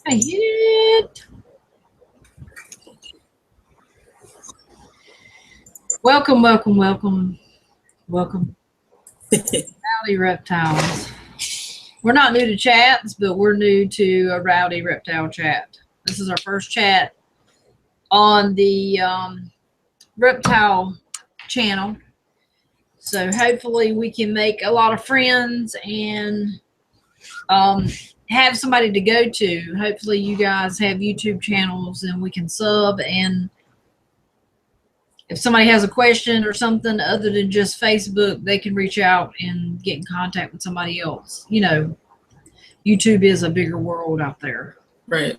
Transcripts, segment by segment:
I hit it. Welcome, welcome, welcome, welcome. Rowdy Reptiles. We're not new to chats, but we're new to a Rowdy Reptile chat. This is our first chat on the reptile channel. So hopefully we can make a lot of friends and have somebody to go to. Hopefully you guys have YouTube channels and we can sub, and if somebody has a question or something other than just Facebook, they can reach out and get in contact with somebody else. You know, YouTube is a bigger world out there. Right.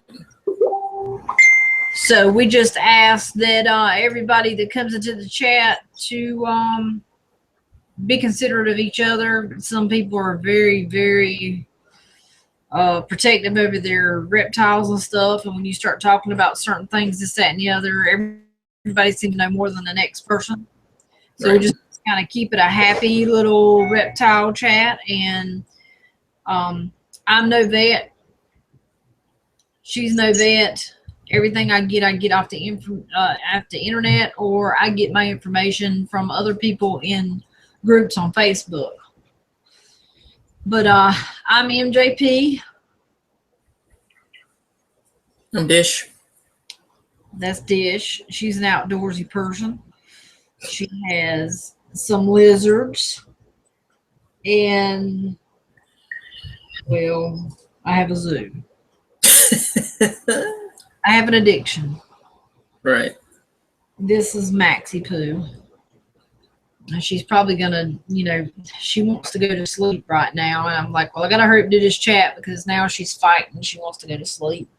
So we just ask that everybody that comes into the chat to be considerate of each other. Some people are very, very protective over their reptiles and stuff. And when you start talking about certain things, this, that, and the other, everybody seems to know more than the next person. So Right. we just kind of keep it a happy little reptile chat. And I'm no vet. She's no vet. Everything I get off the internet, or I get my information from other people in groups on Facebook. But I'm MJP. I'm Dish. That's Dish. She's an outdoorsy person. She has some lizards, and well, I have a zoo. I have an addiction. Right. This is Maxie Poo. And she's probably gonna, she wants to go to sleep right now. And I'm like, well, I gotta hurry up and do this chat because now she's fighting. She wants to go to sleep.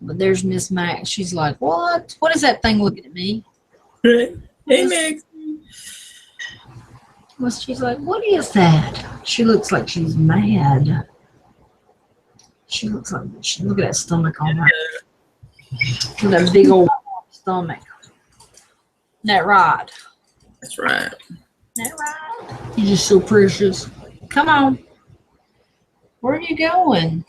But there's Miss Max. She's like, what? What is that thing looking at me? Right. Hey, Max. Well, she's like, what is that? She looks like she's mad. She looks like, look at that stomach on her. Look at that big old stomach. That right? That's right. That right? You're just so precious. Come on. Where are you going?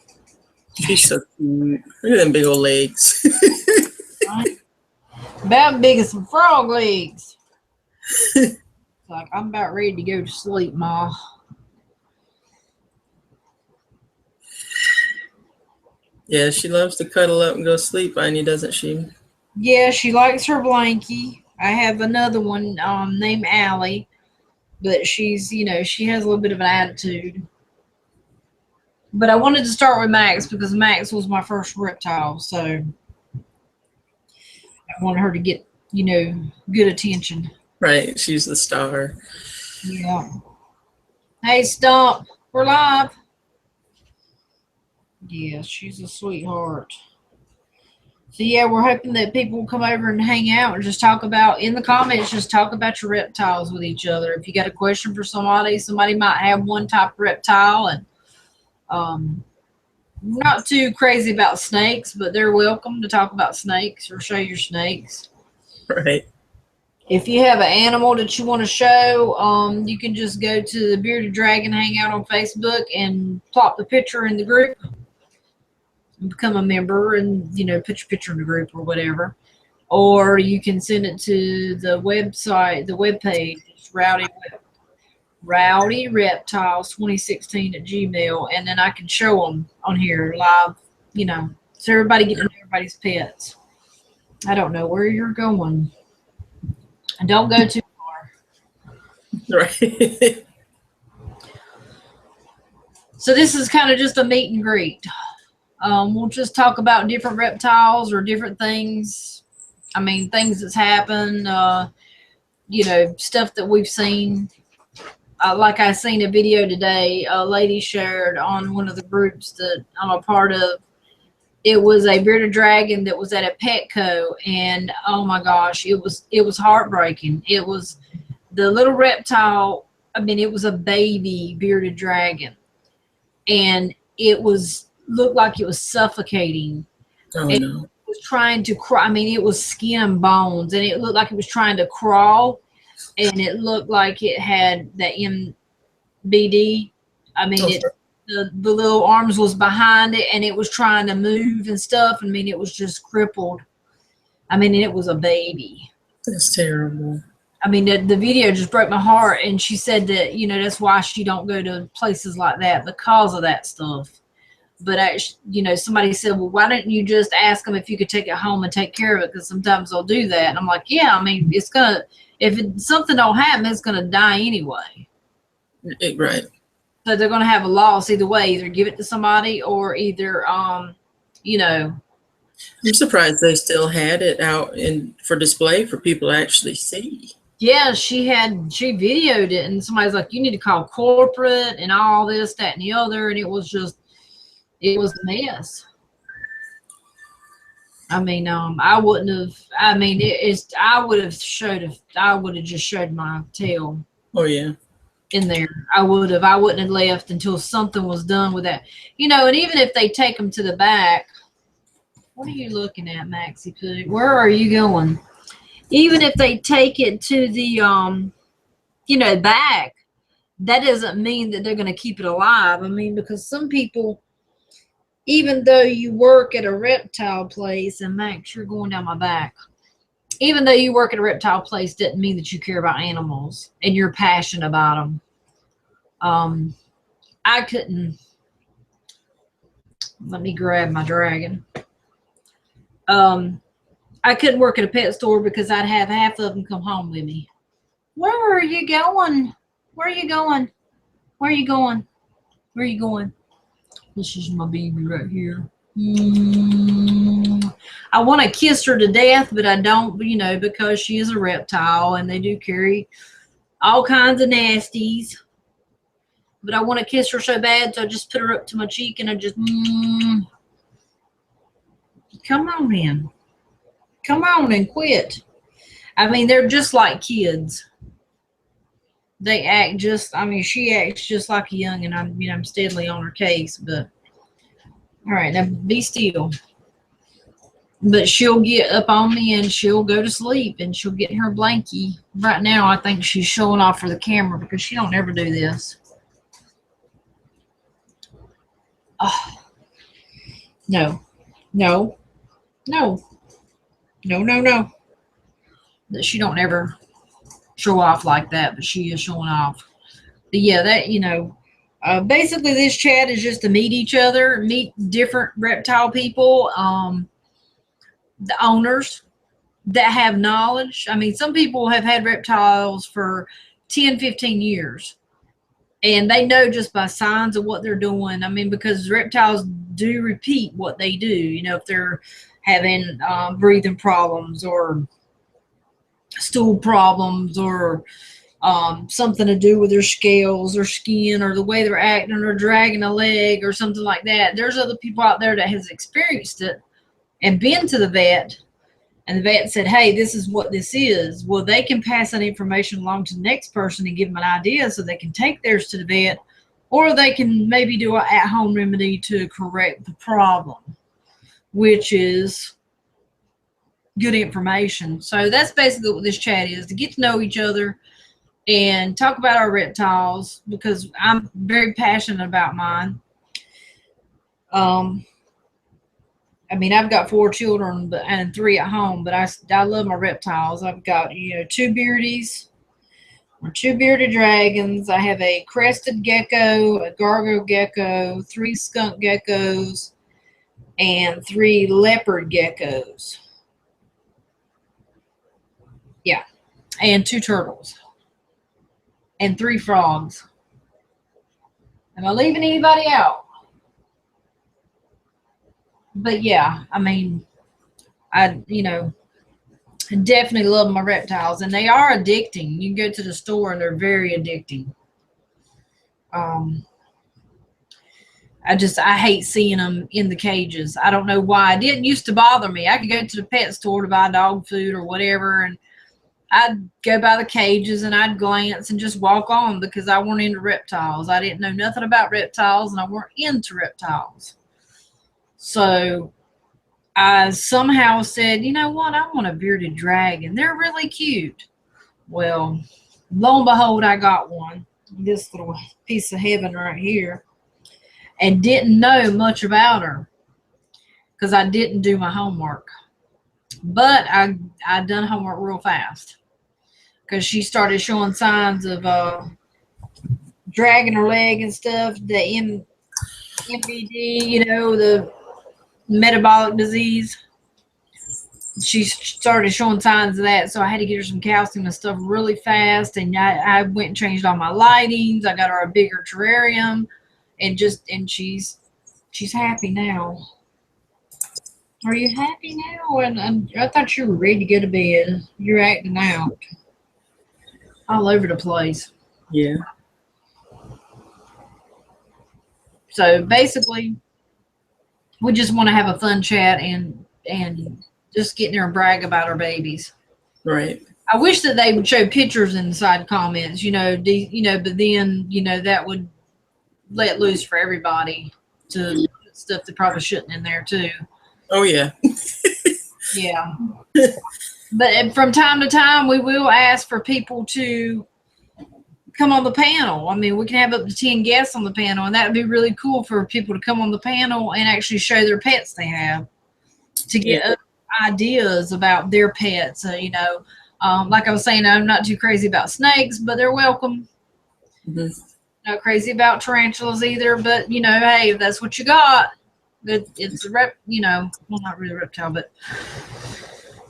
She's so cute. Look at them big old legs. Right? About big as some frog legs. It's like, I'm about ready to go to sleep, Ma. Yeah, she loves to cuddle up and go sleep, Anya, doesn't she? Yeah, she likes her blankie. I have another one named Allie, but she's, she has a little bit of an attitude. But I wanted to start with Max because Max was my first reptile, so I wanted her to get, good attention. Right. She's the star. Yeah. Hey, Stump, we're live. Yeah, she's a sweetheart. So yeah, we're hoping that people will come over and hang out and just talk about, in the comments, just talk about your reptiles with each other. If you got a question for somebody might have one type of reptile, and not too crazy about snakes, but they're welcome to talk about snakes or show your snakes. Right. If you have an animal that you want to show, you can just go to the Bearded Dragon Hangout on Facebook and plop the picture in the group. Become a member and put your picture in the group or whatever, or you can send it to the website, the webpage. It's Rowdy Reptiles 2016 at Gmail, and then I can show them on here live, so everybody get to know everybody's pets. I don't know where you're going, and don't go too far. Right. So this is kind of just a meet and greet. We'll just talk about different reptiles or different things. I mean, things that's happened, stuff that we've seen. Like I seen a video today, a lady shared on one of the groups that I'm a part of. It was a bearded dragon that was at a Petco, and oh my gosh, it was heartbreaking. It was the little reptile. I mean, it was a baby bearded dragon, and it looked like it was suffocating. Oh, and no. It was trying to crawl. I mean, it was skin and bones, and it looked like it was trying to crawl, and it looked like it had the MBD. I mean, the little arms was behind it, and it was trying to move and stuff. I mean, it was just crippled. I mean, it was a baby. That's terrible. I mean, the video just broke my heart. And she said that, you know, that's why she don't go to places like that, because of that stuff. But, you know, somebody said, well, why didn't you just ask them if you could take it home and take care of it? Because sometimes they'll do that. And I'm like, yeah, I mean, it's going to, if something don't happen, it's going to die anyway. Right. So they're going to have a loss either way, either give it to somebody or either, you know. I'm surprised they still had it out for display for people to actually see. Yeah, she videoed it, and somebody's like, you need to call corporate and all this, that, and the other. And it was a mess. I mean, I wouldn't have, I mean, I would have just showed my tail. Oh, yeah. In there. I wouldn't have left until something was done with that. You know, and even if they take them to the back, what are you looking at, Maxie Poo? Where are you going? Even if they take it to the, you know, back, that doesn't mean that they're going to keep it alive. I mean, because some people, even though you work at a reptile place, and Max, you're going down my back. Even though you work at a reptile place, doesn't mean that you care about animals and you're passionate about them. I couldn't. Let me grab my dragon. I couldn't work at a pet store because I'd have half of them come home with me. Where are you going? Where are you going? Where are you going? Where are you going? This is my baby right here. I want to kiss her to death, but I don't, you know, because she is a reptile and they do carry all kinds of nasties. But I want to kiss her so bad, so I just put her up to my cheek and I just, come on in. Come on and quit. I mean, they're just like kids. They act just, I mean, she acts just like a young, and I'm steadily on her case, but all right, now be still. But she'll get up on me and she'll go to sleep and she'll get in her blankie. Right now, I think she's showing off for the camera because she don't ever do this. Oh, no, no, no, no, no, no. She don't ever show off like that, but she is showing off. But yeah, that, you know, basically this chat is just to meet each other, meet different reptile people, the owners that have knowledge. I mean, some people have had reptiles for 10, 15 years. And they know just by signs of what they're doing. I mean, because reptiles do repeat what they do. You know, if they're having breathing problems or stool problems or something to do with their scales or skin or the way they're acting or dragging a leg or something like that. There's other people out there that has experienced it and been to the vet. And the vet said, hey, this is what this is. Well, they can pass that information along to the next person and give them an idea so they can take theirs to the vet, or they can maybe do an at-home remedy to correct the problem, which is good information. So that's basically what this chat is, to get to know each other and talk about our reptiles, because I'm very passionate about mine. I mean, I've got 4 children and 3 at home, but I love my reptiles. I've got, you know, 2 beardies or 2 bearded dragons. I have a crested gecko, a gargo gecko, 3 skunk geckos, and 3 leopard geckos. Yeah, and 2 turtles and 3 frogs. Am I leaving anybody out? But yeah, I mean, I definitely love my reptiles, and they are addicting. You can go to the store and they're very addicting. I hate seeing them in the cages. I don't know why. It didn't used to bother me. I could go to the pet store to buy dog food or whatever, and I'd go by the cages and I'd glance and just walk on because I weren't into reptiles. I didn't know nothing about reptiles, and I weren't into reptiles. So I somehow said, you know what, I want a bearded dragon. They're really cute. Well, lo and behold, I got one. This little piece of heaven right here. and didn't know much about her because I didn't do my homework. But I done homework real fast because she started showing signs of dragging her leg and stuff. The MVD, you know, the metabolic disease. She started showing signs of that, so I had to get her some calcium and stuff really fast. And I went and changed all my lightings. I got her a bigger terrarium, and she's happy now. Are you happy now? And I thought you were ready to go to bed. You're acting out all over the place. Yeah. So basically, we just want to have a fun chat and just get in there and brag about our babies. Right. I wish that they would show pictures inside comments, but then, that would let loose for everybody to put stuff that probably shouldn't in there too. Oh, yeah. Yeah. But from time to time, we will ask for people to come on the panel. I mean, we can have up to 10 guests on the panel, and that would be really cool for people to come on the panel and actually show their pets they have to get ideas about their pets. Like I was saying, I'm not too crazy about snakes, but they're welcome. Mm-hmm. Not crazy about tarantulas either, but hey, if that's what you got, it's a well, not really a reptile, but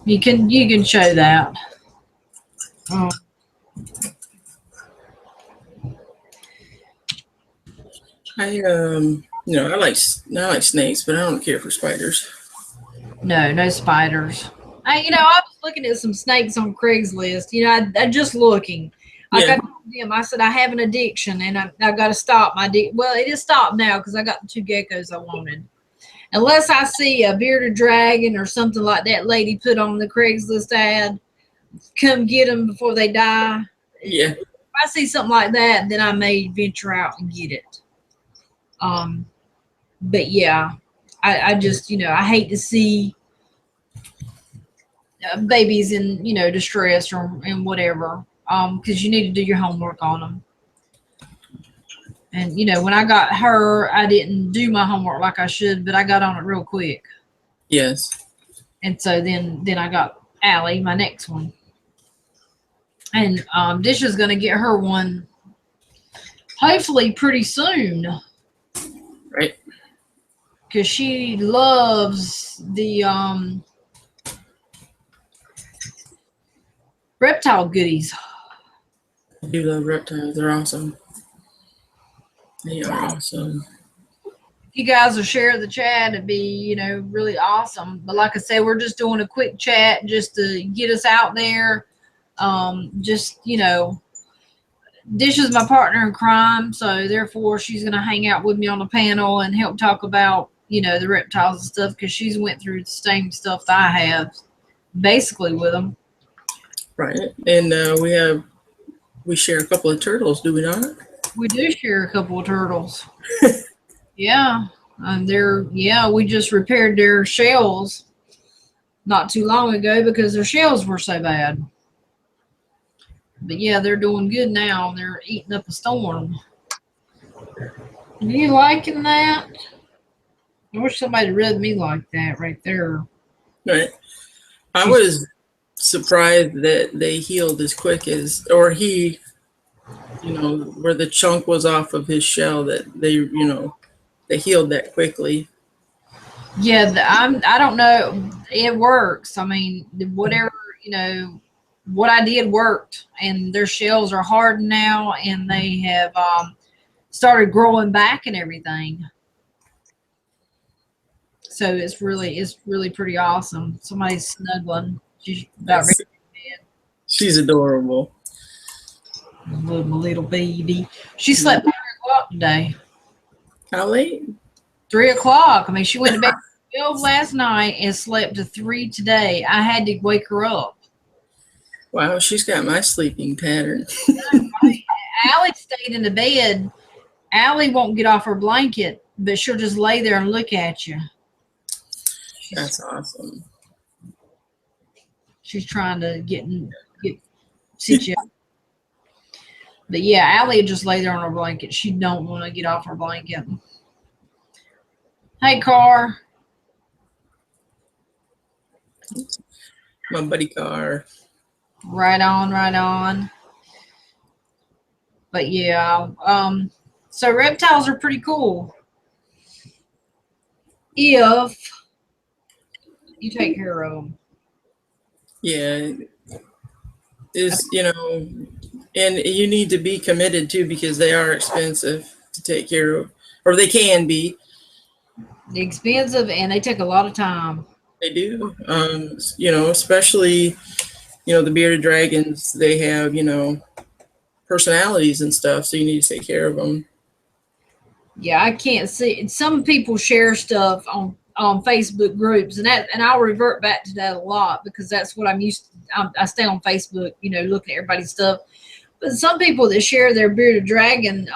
you can show that. I like snakes, but I don't care for spiders. No spiders. I was looking at some snakes on Craigslist. I just looking. Like I told them, I said I have an addiction, and I got to stop my well, it is stopped now because I got the 2 geckos I wanted. Unless I see a bearded dragon or something like that lady put on the Craigslist ad, come get them before they die. Yeah. If I see something like that, then I may venture out and get it. But yeah, I just, I hate to see babies in, distress and whatever, because you need to do your homework on them. And, when I got her, I didn't do my homework like I should, but I got on it real quick. Yes. And so then I got Allie, my next one. And Dish is going to get her one hopefully pretty soon. Right. Because she loves the reptile goodies. I do love reptiles. They're awesome. They are awesome. If you guys will share the chat, it'd be, really awesome. But like I said, we're just doing a quick chat just to get us out there. Dish is my partner in crime, so therefore she's going to hang out with me on the panel and help talk about, the reptiles and stuff, because she's went through the same stuff that I have, basically, with them. Right. And we share a couple of turtles, do we not? We do share a couple of turtles. Yeah. And we just repaired their shells not too long ago because their shells were so bad. But yeah, they're doing good now. They're eating up a storm. Are you liking that? I wish somebody read me like that right there. Right. I was surprised that they healed as quick as, or he, where the chunk was off of his shell, that they healed that quickly. Yeah, I don't know. It works. I mean, whatever, what I did worked, and their shells are hardened now, and they have started growing back and everything. So it's really pretty awesome. Somebody's snuggling. She's about ready to go to bed. She's adorable. Little baby. She slept at 3 o'clock today. How late? 3 o'clock. I mean, she went to bed at 12 last night and slept to 3 today. I had to wake her up. Wow, she's got my sleeping pattern. Allie stayed in the bed. Allie won't get off her blanket, but she'll just lay there and look at you. That's awesome. She's trying to sit you up. But yeah, Allie just lay there on her blanket. She don't want to get off her blanket. Hey, Car. My buddy Car. Right on, right on. But yeah, so reptiles are pretty cool if you take care of them. Yeah, is and you need to be committed too because they are expensive to take care of, or they can be. They're expensive and they take a lot of time. They do. Especially the bearded dragons. They have personalities and stuff, so you need to take care of them. Yeah, I can't see. Some people share stuff on Facebook groups, and I'll revert back to that a lot because that's what I'm used to. I stay on Facebook, looking at everybody's stuff. But some people that share their bearded dragon,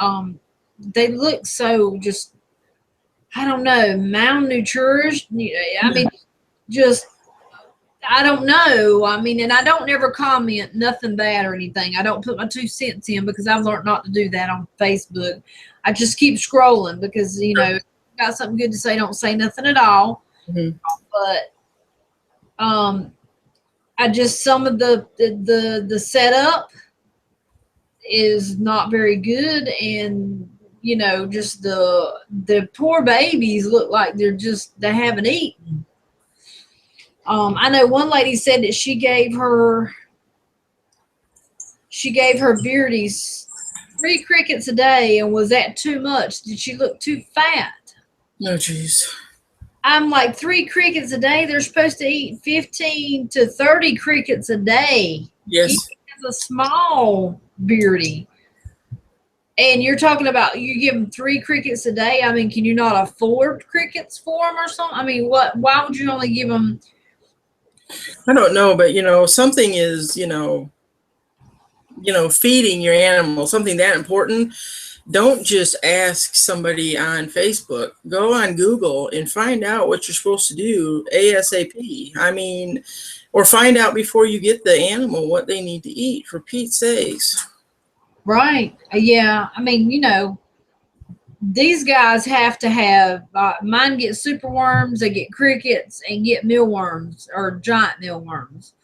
they look so just, I don't know, malnourished. I mean, just, I don't know. I mean, and I don't never comment nothing bad or anything. I don't put my 2 cents in because I've learned not to do that on Facebook. I just keep scrolling because, if you got something good to say, don't say nothing at all. Mm-hmm. But I just, some of the setup is not very good, and just the poor babies look like they haven't eaten. I know one lady said that she gave her beardies 3 crickets a day, and was that too much? Did she look too fat? No, jeez. I'm like, 3 crickets a day? They're supposed to eat 15 to 30 crickets a day. Yes. Even as a small beardie. And you're talking about you give them 3 crickets a day. I mean, can you not afford crickets for them or something? I mean, what? Why would you only give them? I don't know, but something is feeding your animal, something that important. Don't just ask somebody on Facebook. Go on Google and find out what you're supposed to do ASAP. I mean, or find out before you get the animal what they need to eat, for Pete's sakes. Right. Yeah. I mean, these guys have to have, mine get super worms, they get crickets, and get mealworms or giant mealworms.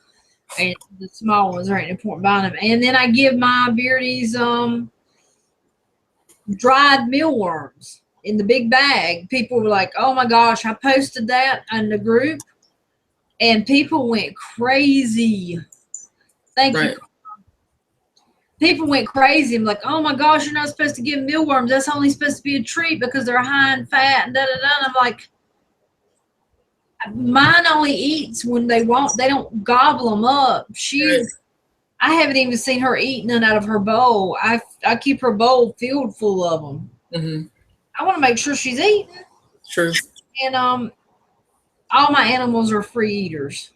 And the small ones are ain't important buying them. And then I give my beardies dried mealworms in the big bag. People were like, oh my gosh, I posted that in the group and people went crazy. Thank Right. you. People went crazy. I'm like, oh my gosh, you're not supposed to give mealworms. That's only supposed to be a treat because they're high in fat and da da da. And I'm like, mine only eats when they want. They don't gobble them up. Right. I haven't even seen her eat none out of her bowl. I keep her bowl filled full of them. Mm-hmm. I want to make sure she's eating. True. And all my animals are free eaters.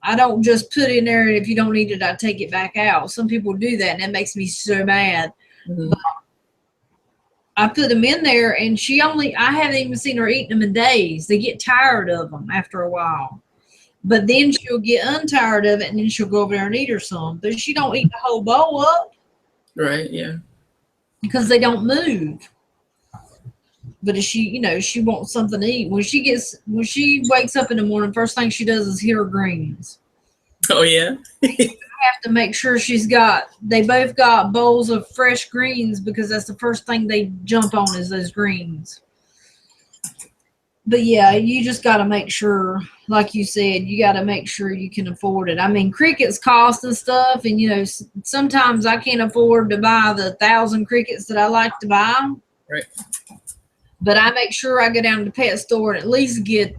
I don't just put in there, and if you don't eat it, I take it back out. Some people do that, and that makes me so mad. Mm-hmm. But I put them in there, and I haven't even seen her eating them in days. They get tired of them after a while. But then she'll get untired of it, and then she'll go over there and eat her some. But she don't eat the whole bowl up. Right, yeah. Because they don't move. But if she wants something to eat. When she wakes up in the morning, first thing she does is hit her greens. Oh, yeah? I have to make sure they both got bowls of fresh greens because that's the first thing they jump on is those greens. But yeah, you just got to make sure, like you said, you got to make sure you can afford it. I mean, crickets cost and stuff, and sometimes I can't afford to buy the 1,000 crickets that I like to buy. Right. But I make sure I go down to the pet store and at least get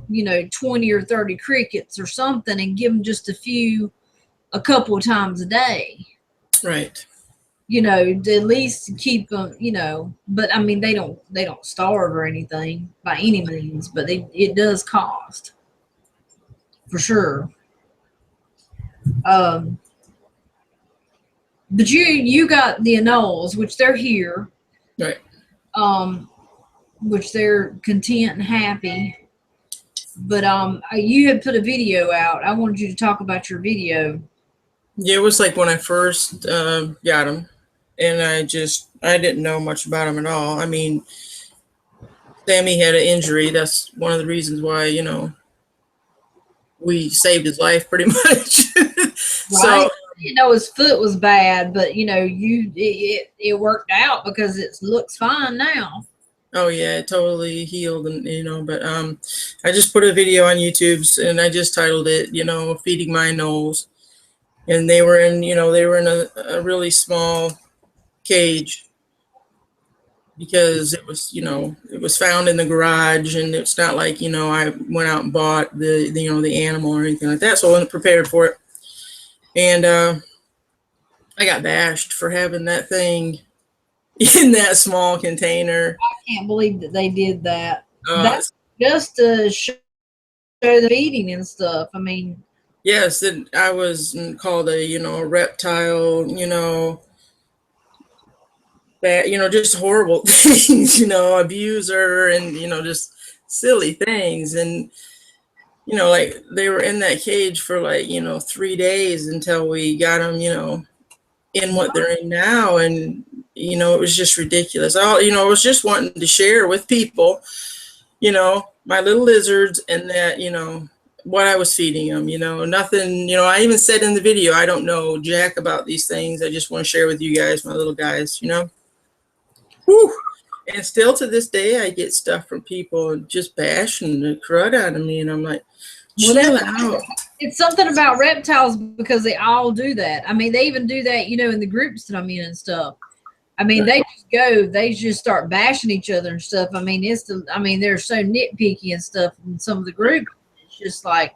20 or 30 crickets or something, and give them just a couple of times a day. Right. To at least keep them, but I mean, they don't starve or anything by any means, but it does cost for sure. But you got the anoles, which they're here. Right. Which they're content and happy. But you had put a video out. I wanted you to talk about your video. Yeah, it was like when I first got them, and I didn't know much about them at all. I mean, Sammy had an injury. That's one of the reasons why, you know, we saved his life pretty much. Right. So, You know, his foot was bad, but you know, it worked out because it looks fine now. oh yeah, it totally healed, and you know, but I just put a video on YouTube, and I just titled it, you know, feeding my nose, and they were in, you know, they were in a really small cage because it was, you know, it was found in the garage, and it's not like, you know, I went out and bought the you know, the animal or anything like that, so I wasn't prepared for it, and I got bashed for having that thing in that small container. I can't believe that they did that. Uh, That's just to show the feeding and stuff. I mean, yes, and I was called a, you know, a reptile, you know, that, you know, just horrible things, you know, abuser, and you know, just silly things, and you know, like they were in that cage for like, you know, 3 days until we got them, you know, in what they're in now, and you know, it was just ridiculous. You know, I was just wanting to share with people, you know, my little lizards, and that, you know, what I was feeding them, you know, nothing, you know, I even said in the video, I don't know jack about these things. I just want to share with you guys, my little guys, you know. Whew. And still to this day, I get stuff from people just bashing the crud out of me, and I'm like, chill out. it's something about reptiles because they all do that. I mean, they even do that, you know, in the groups that I'm in and stuff. I mean, they just start bashing each other and stuff. I mean, I mean, they're so nitpicky and stuff in some of the groups. It's just like,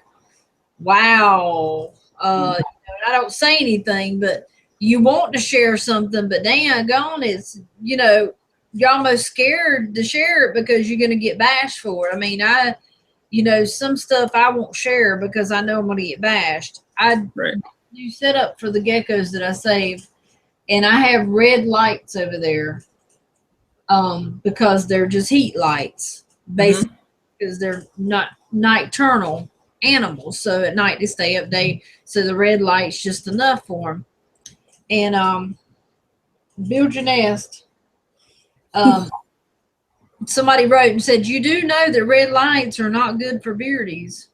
wow. You know, I don't say anything, but you want to share something, but dang on, it's, you know, you're almost scared to share it because you're going to get bashed for it. I mean, you know, some stuff I won't share because I know I'm going to get bashed. I Right. do set up for the geckos that I saved, and I have red lights over there because they're just heat lights, basically, because they're not nocturnal animals. So at night they stay up day, so the red light's just enough for them. And build your nest. Somebody wrote and said, you do know that red lights are not good for beardies.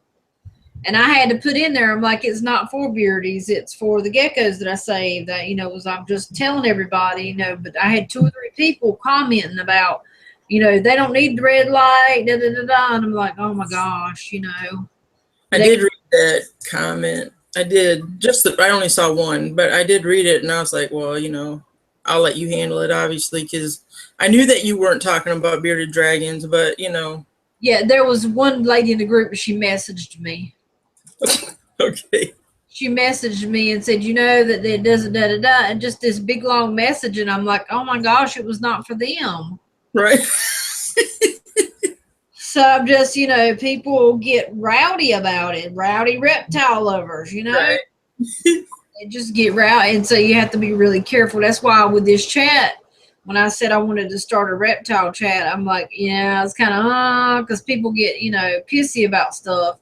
And I had to put in there, I'm like, it's not for beardies, it's for the geckos that I saved. That, you know, was I'm just telling everybody, you know, but I had 2 or 3 people commenting about, you know, they don't need the red light, da da da da. And I'm like, oh my gosh, you know. I did read that comment. I did. Just I only saw one, but I did read it, and I was like, well, you know, I'll let you handle it, obviously, because I knew that you weren't talking about bearded dragons, but you know. Yeah, there was one lady in the group, she messaged me. Okay. She messaged me and said, you know, that it doesn't da da da, and just this big long message, and I'm like, oh my gosh, it was not for them. Right. So I'm just, you know, people get rowdy about it, rowdy reptile lovers, you know. Right. They just get rowdy, and so you have to be really careful. That's why with this chat, when I said I wanted to start a reptile chat, I'm like, yeah, it's kind of because people get, you know, pissy about stuff.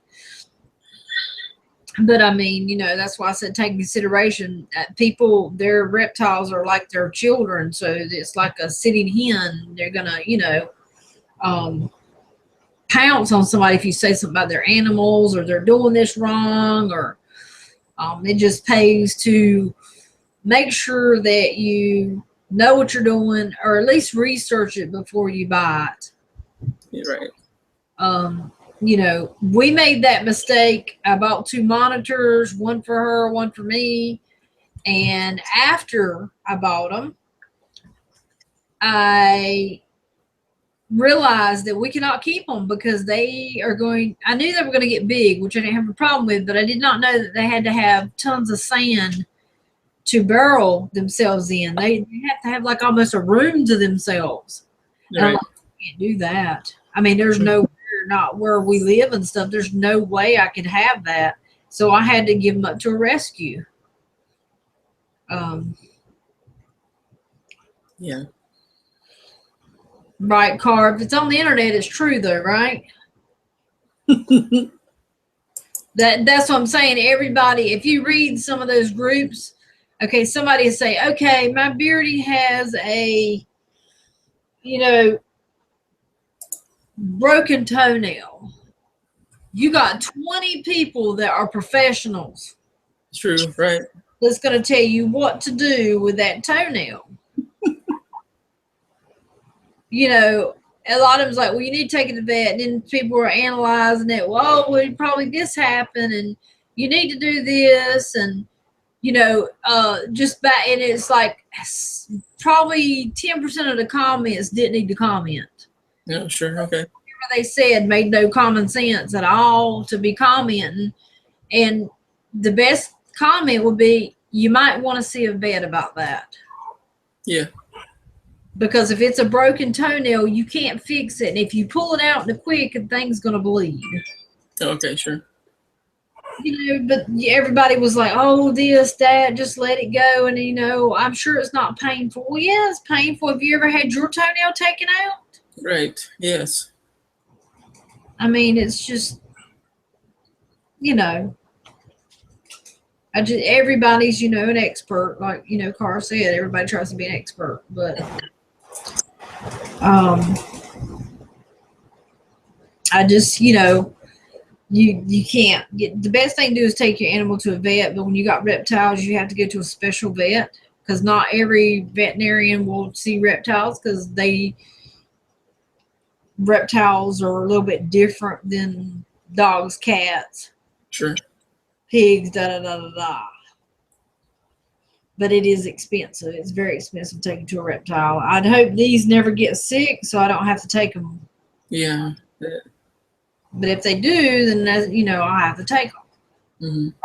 But I mean, you know, that's why I said take consideration. People, their reptiles are like their children, so it's like a sitting hen. They're gonna, you know, pounce on somebody if you say something about their animals or they're doing this wrong, or it just pays to make sure that you know what you're doing, or at least research it before you buy it. You're right. You know, we made that mistake. I bought 2 monitors, one for her, one for me. And after I bought them, I realized that we cannot keep them because they are going, I knew they were going to get big, which I didn't have a problem with, but I did not know that they had to have tons of sand to burrow themselves in. They have to have like almost a room to themselves. Right. And like, I can't do that. I mean, there's no, not where we live and stuff. There's no way I could have that. So I had to give them up to a rescue. Yeah. Right, Carb. If it's on the internet, it's true though, right? That's what I'm saying. Everybody, if you read some of those groups, okay, somebody will say, okay, my beardy has a, you know, broken toenail. You got 20 people that are professionals. True, right. That's going to tell you what to do with that toenail. You know, a lot of them's like, well, you need to take it to the vet. And then people are analyzing it. Well, probably this happened, and you need to do this, and you know, just back, and it's like probably 10% of the comments didn't need to comment. Yeah, sure, okay. Whatever they said made no common sense at all to be commenting, and the best comment would be, you might want to see a vet about that. Yeah. Because if it's a broken toenail, you can't fix it. And if you pull it out in the quick, the thing's going to bleed. Okay, sure. You know, but everybody was like, oh, this, that, just let it go. And, you know, I'm sure it's not painful. Well, yeah, it's painful. Have you ever had your toenail taken out? Right, yes. I mean, it's just, you know, everybody's, you know, an expert. Like, you know, Carl said, everybody tries to be an expert. But I just, you know, you can't get, the best thing to do is take your animal to a vet. But when you got reptiles, you have to go to a special vet, because not every veterinarian will see reptiles, because reptiles are a little bit different than dogs, cats, Sure. pigs, da. But it is expensive. It's very expensive taking to a reptile. I'd hope these never get sick, so I don't have to take them. Yeah. But if they do, then, you know, I have to take them.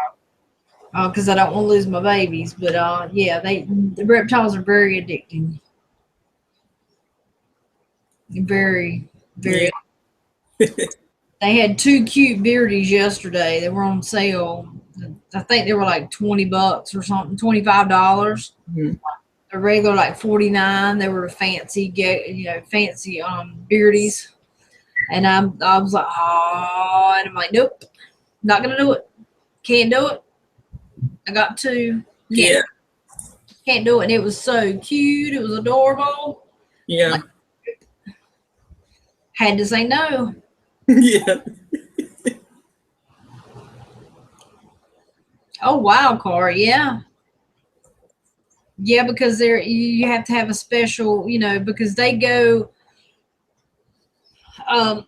Because I don't want to lose my babies. But yeah, the reptiles are very addicting. Very, very. Yeah. They had 2 cute beardies yesterday. They were on sale. I think they were like $20 or something, $25. The regular like $49. They were fancy, you know, fancy beardies. And I was like, oh, and I'm like, nope, not gonna do it. Can't do it. I got 2. Can't do it. And it was so cute. It was adorable. Yeah. Like, had to say no. Yeah. Oh wow, Car, yeah. Yeah, because you have to have a special, you know, because they go I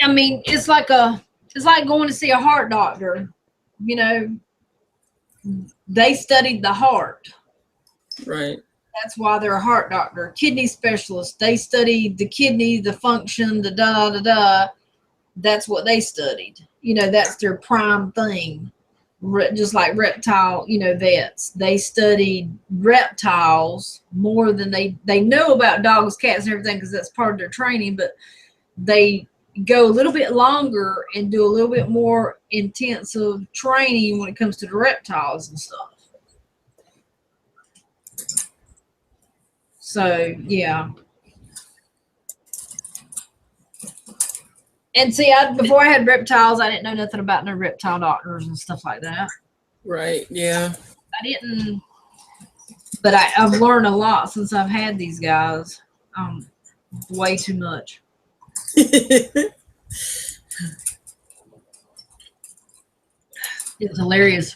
mean, it's like going to see a heart doctor. You know, they studied the heart. Right. That's why they're a heart doctor. Kidney specialist. They studied the kidney, the function, the da. That's what they studied. You know, that's their prime thing. Just like reptile, you know, vets. They studied reptiles more than they know about dogs, cats, and everything, because that's part of their training. But they go a little bit longer and do a little bit more intensive training when it comes to the reptiles and stuff. So, yeah. And see, before I had reptiles, I didn't know nothing about no reptile doctors and stuff like that. Right, yeah. I didn't, but I've learned a lot since I've had these guys. Way too much. It was hilarious.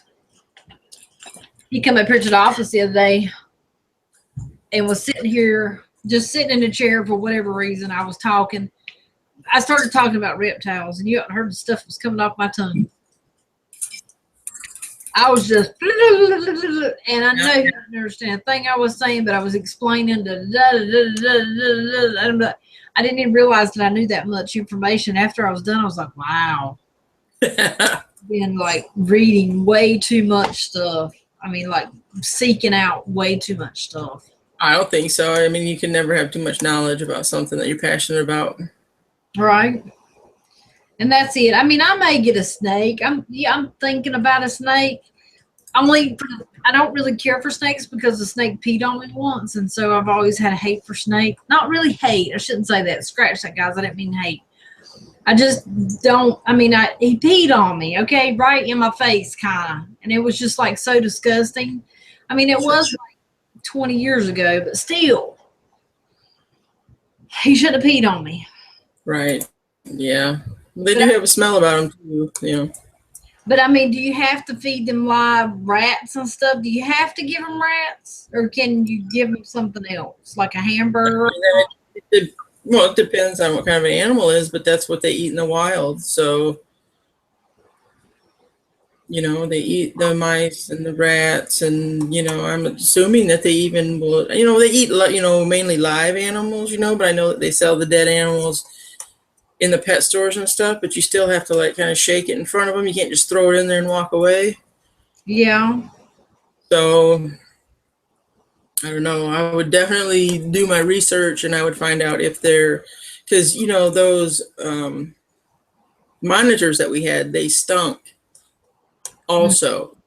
He came up here to the office the other day and was sitting here, just sitting in a chair for whatever reason. I was talking. I started talking about reptiles, and you heard the stuff was coming off my tongue. I was just, and I know you didn't understand a thing I was saying, but I was explaining I didn't even realize that I knew that much information. After I was done, I was like, wow. Been like reading way too much stuff. I mean, like seeking out way too much stuff. I don't think so. I mean, you can never have too much knowledge about something that you're passionate about. Right. And that's it. I mean, I may get a snake. I'm thinking about a snake. I don't really care for snakes because the snake peed on me once, and so I've always had a hate for snake. Not really hate. I shouldn't say that. Scratch that, guys. I didn't mean hate. I just don't. I mean, he peed on me. Okay, right in my face, kind of, and it was just like so disgusting. I mean, it was like 20 years ago, but still, he should have peed on me. Right. Yeah, they But do have a smell about them too. but I mean, do you have to feed them live rats and stuff? Do you have to give them rats, or can you give them something else, like a hamburger? Well, it depends on what kind of an animal it is, but that's what they eat in the wild. So, they eat the mice and the rats, and I'm assuming that they even will. They eat mainly live animals. But I know that they sell the dead animals in the pet stores and stuff. But you still have to like kind of shake it in front of them. You can't just throw it in there and walk away. Yeah. So I don't know. I would definitely do my research, and I would find out if they're, because those monitors that we had, they stunk also.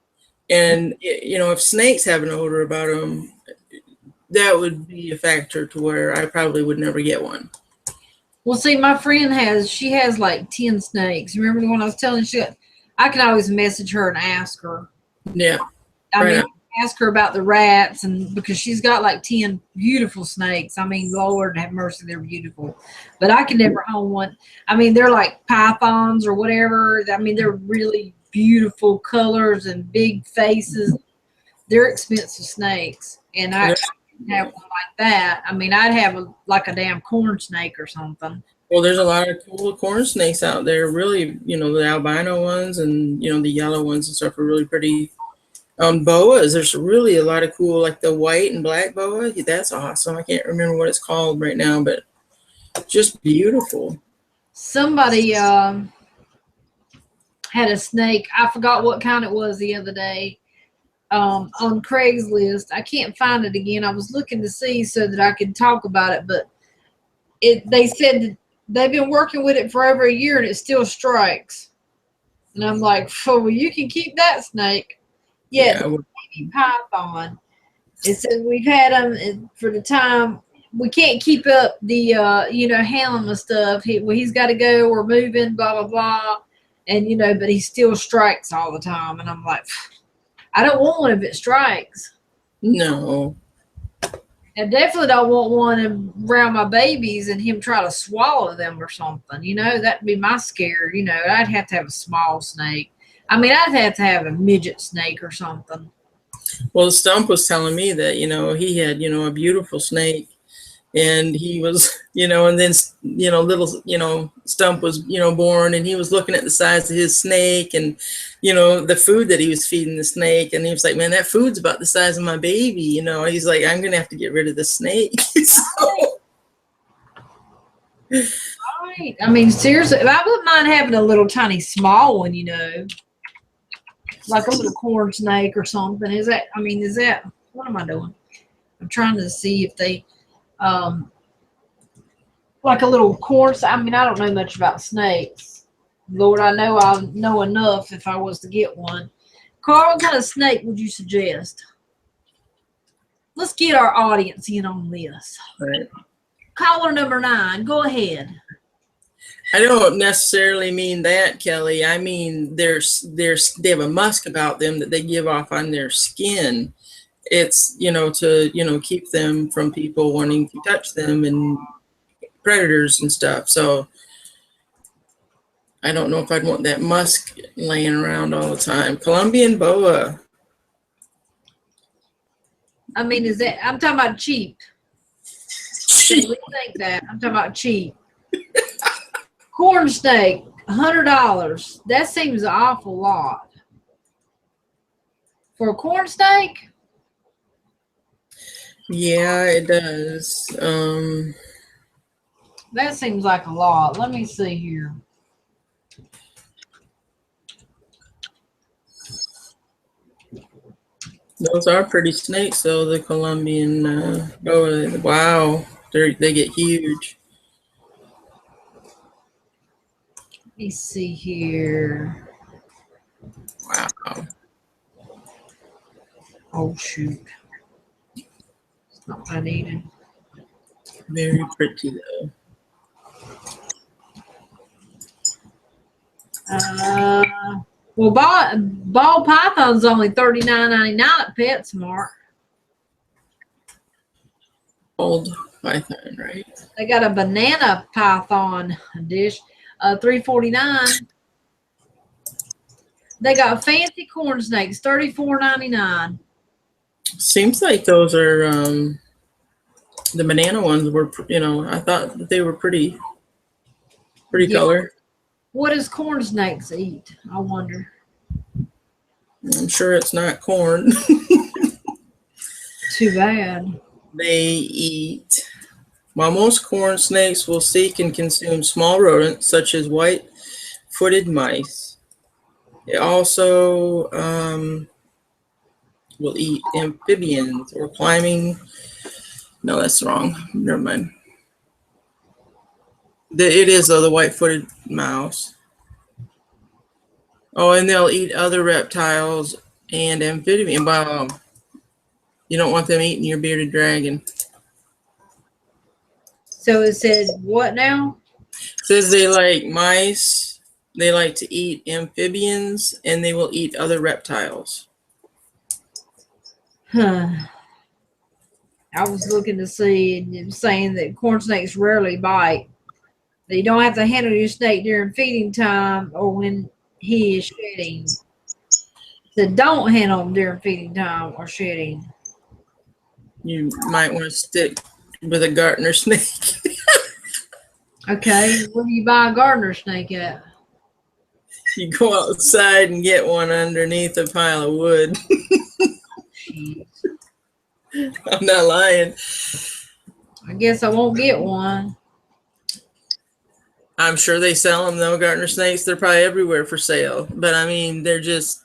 And if snakes have an odor about them, that would be a factor to where I probably would never get one. Well, see, my friend she has like 10 snakes. Remember the one I was telling you? I can always message her and ask her. Yeah. I Right mean, on. ask her about the rats, and because she's got like 10 beautiful snakes. I mean, Lord have mercy, they're beautiful. But I can never own one. I mean, they're like pythons or whatever. I mean, they're really beautiful colors and big faces. They're expensive snakes. And I have one like that. I mean, I'd have like a damn corn snake or something. Well, there's a lot of cool corn snakes out there. Really, the albino ones and the yellow ones and stuff are really pretty. Boas, there's really a lot of cool, like the white and black boa. That's awesome. I can't remember what it's called right now, but just beautiful. Somebody had a snake. I forgot what kind it was the other day. On Craigslist. I can't find it again. I was looking to see so that I could talk about it, but they said that they've been working with it for over a year and it still strikes. And I'm like, oh, well, you can keep that snake. Yeah, the baby python. It said we've had them for the time. We can't keep up the handling the stuff. He's got to go. We're moving. Blah blah blah. And but he still strikes all the time. And I'm like, I don't want one if it strikes. No. I definitely don't want one around my babies and him try to swallow them or something. That'd be my scare. I'd have to have a small snake. I mean, I'd have to have a midget snake or something. Well, Stump was telling me that, he had, a beautiful snake, and he was, and then, little, Stump was, born, and he was looking at the size of his snake and, the food that he was feeding the snake. And he was like, man, that food's about the size of my baby. He's like, I'm going to have to get rid of the snake. So. Right. I mean, seriously, I wouldn't mind having a little tiny small one, like a little corn snake or something. Is that, what am I doing? I'm trying to see if they, like a little corn. I mean, I don't know much about snakes. Lord, I know I'll know enough if I was to get one. Carl, what kind of snake would you suggest? Let's get our audience in on this. Right. Caller number 9, go ahead. I don't necessarily mean that, Kelly. I mean, they have a musk about them that they give off on their skin. It's, to keep them from people wanting to touch them and predators and stuff. So I don't know if I'd want that musk laying around all the time. Colombian boa. I mean, I'm talking about cheap. We think that. I'm talking about cheap. Corn snake, $100. That seems an awful lot. For a corn snake? Yeah, it does. That seems like a lot. Let me see here. Those are pretty snakes, though, the Colombian boa. Wow, they get huge. Let me see here. Wow. Oh, shoot. It's not what I needed. Very pretty, though. Well, ball python's only $39.99 at PetSmart. Old python, right? They got a banana python dish. $3.49. They got fancy corn snakes, $34.99. Seems like those are the banana ones were, I thought that they were pretty color. What does corn snakes eat? I wonder. I'm sure it's not corn. Too bad. They eat. While most corn snakes will seek and consume small rodents such as white-footed mice, they also will eat amphibians or climbing. No, that's wrong. Never mind. It is though, the white-footed mouse. Oh, and they'll eat other reptiles and amphibians. Wow. You don't want them eating your bearded dragon. So it said what now? It says they like mice, they like to eat amphibians, and they will eat other reptiles. Huh. I was looking to see, and it was saying that corn snakes rarely bite. That you don't have to handle your snake during feeding time or when he is shedding. So don't handle him during feeding time or shedding. You might want to stick with a gardener snake. Okay, where do you buy a gardener snake at? You go outside and get one underneath a pile of wood. Jeez. I'm not lying. I guess I won't get one. I'm sure they sell them though, gardener snakes. They're probably everywhere for sale. But I mean, they're just.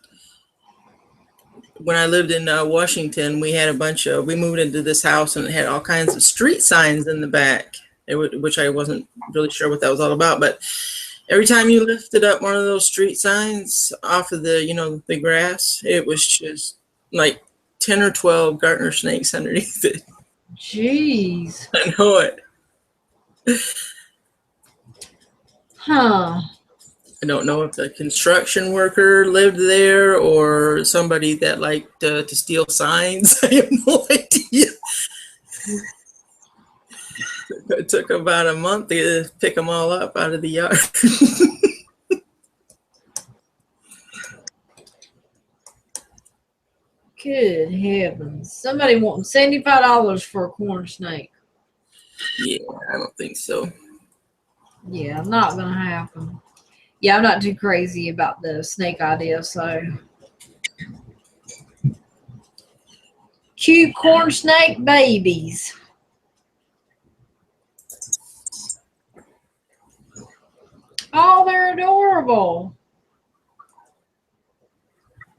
When I lived in Washington, we moved into this house and it had all kinds of street signs in the back, which I wasn't really sure what that was all about. But every time you lifted up one of those street signs off of the grass, it was just like 10 or 12 gardener snakes underneath it. Jeez. I know it. Huh. I don't know if a construction worker lived there or somebody that liked to steal signs. I have no idea. It took about a month to pick them all up out of the yard. Good heavens. Somebody wanting $75 for a corn snake. Yeah, I don't think so. Yeah, not going to happen. Yeah, I'm not too crazy about the snake idea, so. Cute corn snake babies. Oh, they're adorable.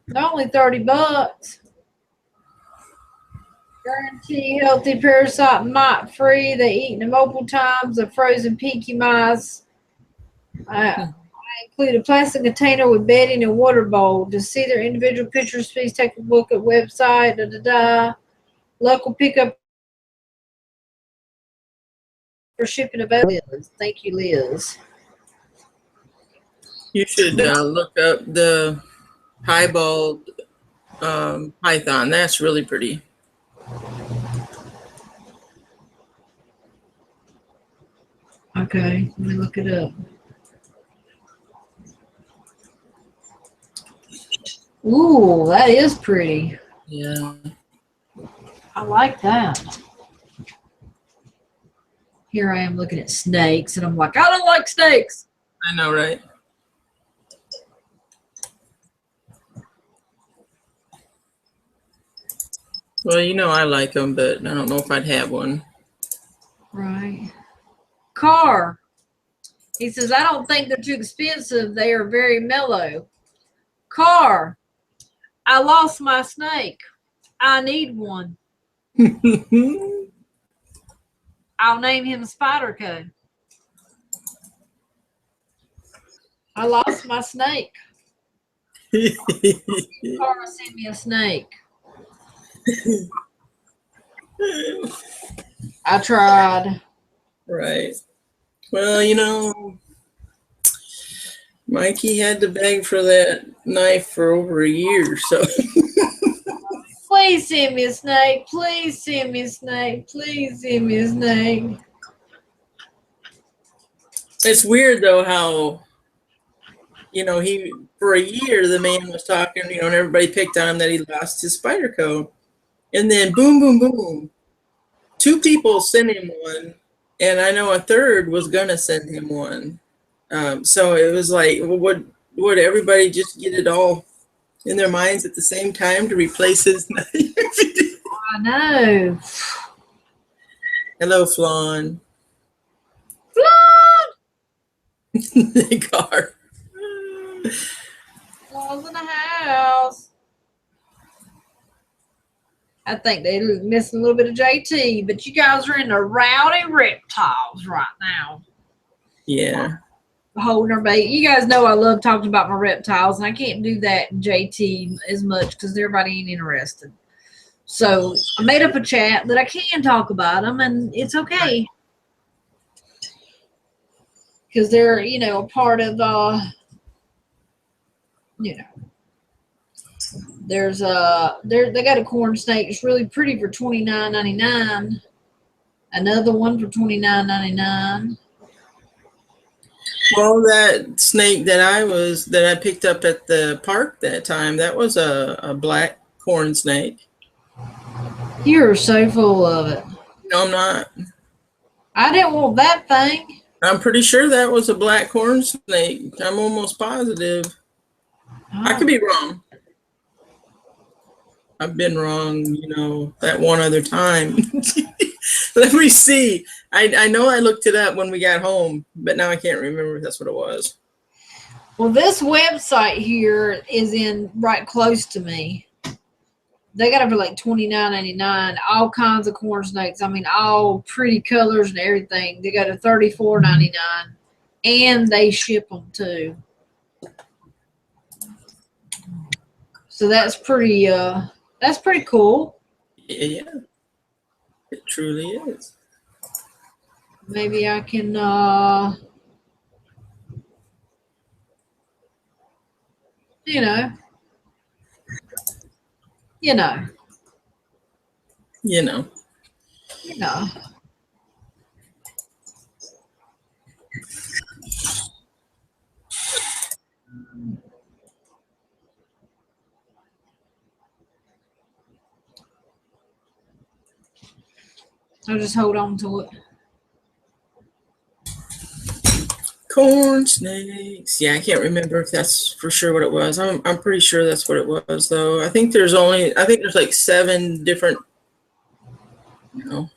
They're only $30. Guarantee healthy, parasite, mite free. They eat in multiple times of frozen pinky mice. I include a plastic container with bedding and water bowl. To see their individual pictures, please take a look at website. Local pickup for shipping available. Thank you, Liz. You should look up the piebald python. That's really pretty. Okay, let me look it up. Ooh, that is pretty. Yeah. I like that. Here I am looking at snakes, and I'm like, I don't like snakes. I know, right? Well, I like them, but I don't know if I'd have one. Right. Car. He says, I don't think they're too expensive. They are very mellow. Car. I lost my snake. I need one. I'll name him Spider-Co. I lost my snake. Car sent me a snake. I tried. Right. Well, Mikey had to beg for that knife for over a year, so. Please send me a snake. Please send me a snake. Please send me a snake. It's weird though how, he for a year the man was talking, and everybody picked on him that he lost his spider coat, and then boom, boom, boom, two people sent him one, and I know a third was gonna send him one. So it was like, well, would everybody just get it all in their minds at the same time to replace his knife? I know. Hello, Flan. Flan! Car. Flan's in the house. I think they're missing a little bit of JT, but you guys are in the Rowdy Reptiles right now. Yeah. Holding our baby. You guys know I love talking about my reptiles, and I can't do that in JT as much because everybody ain't interested. So I made up a chat that I can talk about them, and it's okay because they're, a part of, there's they got a corn snake. It's really pretty for $29.99. Another one for $29.99. Well, that snake that I picked up at the park that time, that was a black corn snake. You're so full of it. No, I'm not. I didn't want that thing. I'm pretty sure that was a black corn snake. I'm almost positive. I could be wrong. I've been wrong, that one other time. Let me see. I know I looked it up when we got home, but now I can't remember if that's what it was. Well, this website here is right close to me. They got it for like $29.99. All kinds of corn snakes. I mean, all pretty colors and everything. They got a $34.99, and they ship them too. So that's pretty cool. Yeah, it truly is. Maybe I can, you know. I'll just hold on to it. Corn snakes. Yeah, I can't remember if that's for sure what it was. I'm pretty sure that's what it was, though. I think there's like 7 different, I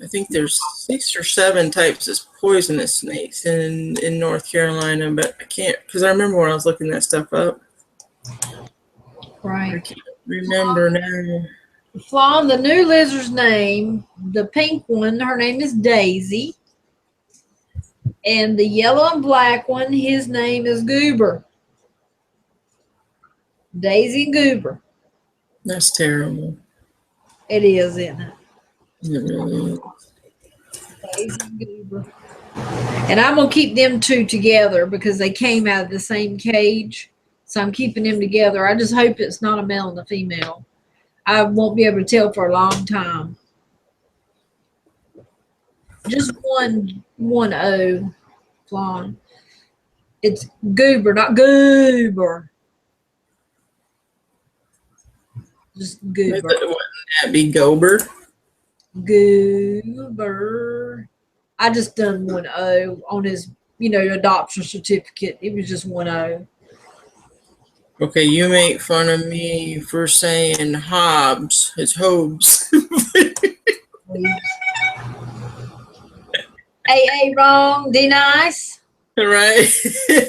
think there's 6 or 7 types of poisonous snakes in North Carolina, but I can't, because I remember when I was looking that stuff up. Right. I can't remember now. Flan, the new lizard's name, the pink one, her name is Daisy. And the yellow and black one, his name is Goober. Daisy Goober. That's terrible. It is, isn't it? It really is. Daisy Goober. And I'm going to keep them two together because they came out of the same cage. So I'm keeping them together. I just hope it's not a male and a female. I won't be able to tell for a long time. Just one O, Flan. It's Goober, not Goober. Just Goober. Wouldn't that be Gober? Goober. I just done one O on his, adoption certificate. It was just one O. Okay, you make fun of me for saying Hobbs. It's Hobbs. A wrong, D nice. Right. A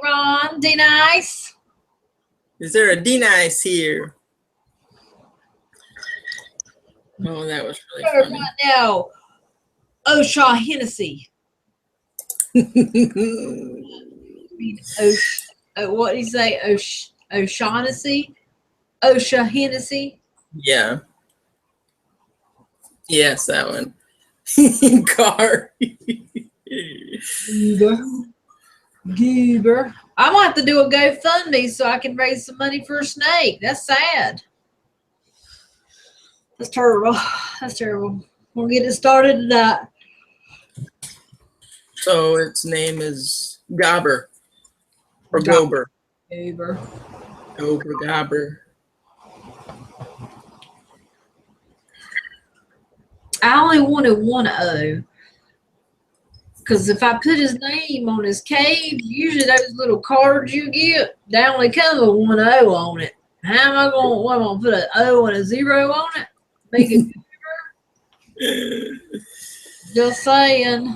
wrong, D nice. Is there a D-nice here? Oh, that was really funny. Right now, O'Shaw Hennessy. What did he say? O'Shaughnessy? O'Shaw Hennessy? Yeah. Yes, that one. Car. Goober. I'm gonna have to do a GoFundMe so I can raise some money for a snake. That's sad. That's terrible. That's terrible. We'll get it started tonight. So its name is Gobber or Gober. Uber. Gober, Gobber. I only wanted one O. Because if I put his name on his cage, usually those little cards you get, they only come with one O on it. How am I going to put an O and a 0 on it? Make it just saying.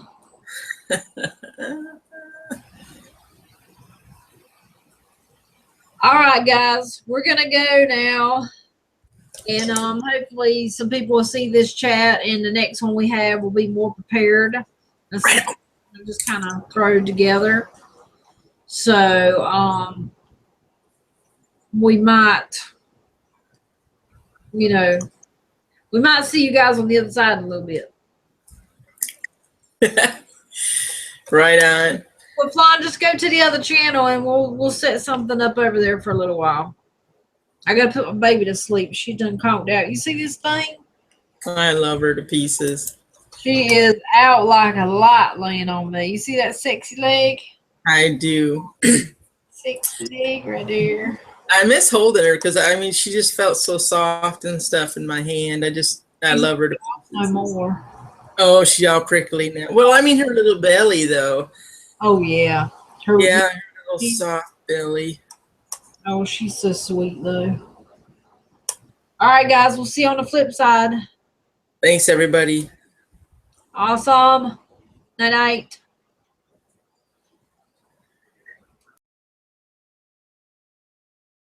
All right, guys, we're going to go now. And hopefully some people will see this chat, and the next one we have will be more prepared. Just kind of throw together. So we might, we might see you guys on the other side in a little bit. Right on. Well, Flan, just go to the other channel and we'll set something up over there for a little while. I gotta put my baby to sleep. She done conked out. You see this thing? I love her to pieces. She is out like a light laying on me. You see that sexy leg? I do. Sexy leg right there. I miss holding her because I mean she just felt so soft and stuff in my hand. I love her to pieces. No more. Oh, she's all prickly now. Well, I mean her little belly though. Oh yeah. Her little soft belly. Oh, she's so sweet though. All right, guys, we'll see you on the flip side. Thanks, everybody. Awesome. Night night.